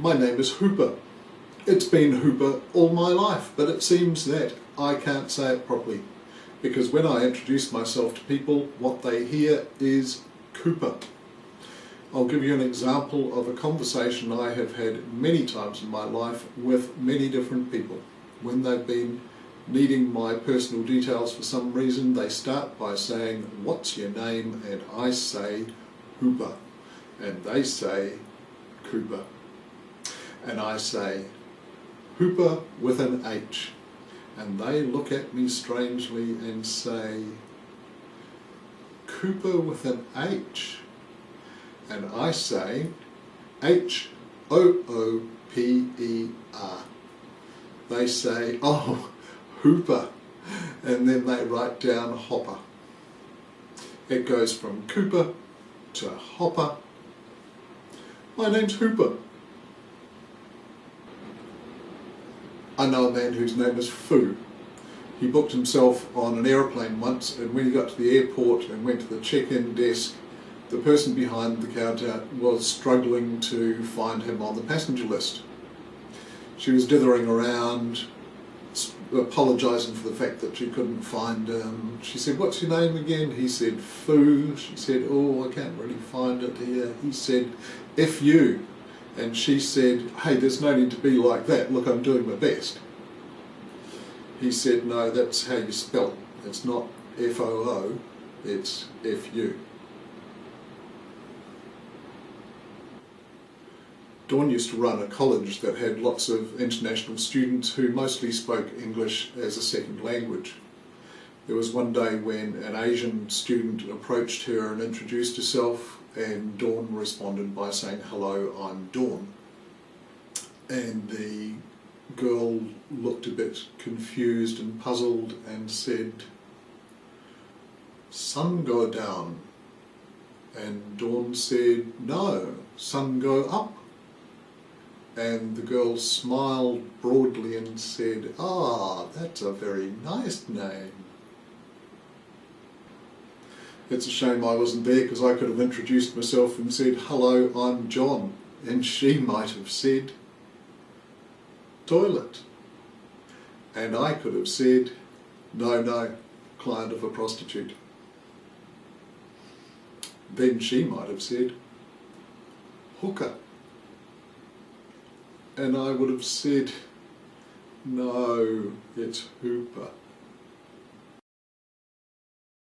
My name is Hooper. It's been Hooper all my life, but it seems that I can't say it properly, because when I introduce myself to people, what they hear is Cooper. I'll give you an example of a conversation I have had many times in my life with many different people. When they've been needing my personal details for some reason, they start by saying, "What's your name?" and I say, "Hooper." And they say, "Cooper." And I say, "Hooper with an H." And they look at me strangely and say, "Cooper with an H?" And I say, H-O-O-P-E-R. They say, "Oh, Hooper." And then they write down Hopper. It goes from Cooper to Hopper. My name's Hooper. I know a man whose name is Foo. He booked himself on an aeroplane once, and when he got to the airport and went to the check-in desk, the person behind the counter was struggling to find him on the passenger list. She was dithering around, apologising for the fact that she couldn't find him. She said, "What's your name again?" He said, "Foo." She said, "Oh, I can't really find it here." He said, "F you." And she said, "Hey, there's no need to be like that. Look, I'm doing my best." He said, "No, that's how you spell it. It's not F-O-O, it's F-U." Dawn used to run a college that had lots of international students who mostly spoke English as a second language. There was one day when an Asian student approached her and introduced herself, and Dawn responded by saying, "Hello, I'm Dawn." And the girl looked a bit confused and puzzled and said, "Sun go down." And Dawn said, "No, sun go up." And the girl smiled broadly and said, "Ah, that's a very nice name." It's a shame I wasn't there, because I could have introduced myself and said, "Hello, I'm John." And she might have said, "Toilet." And I could have said, "No, client of a prostitute." Then she might have said, "Hooker." And I would have said, "No, it's Hooper."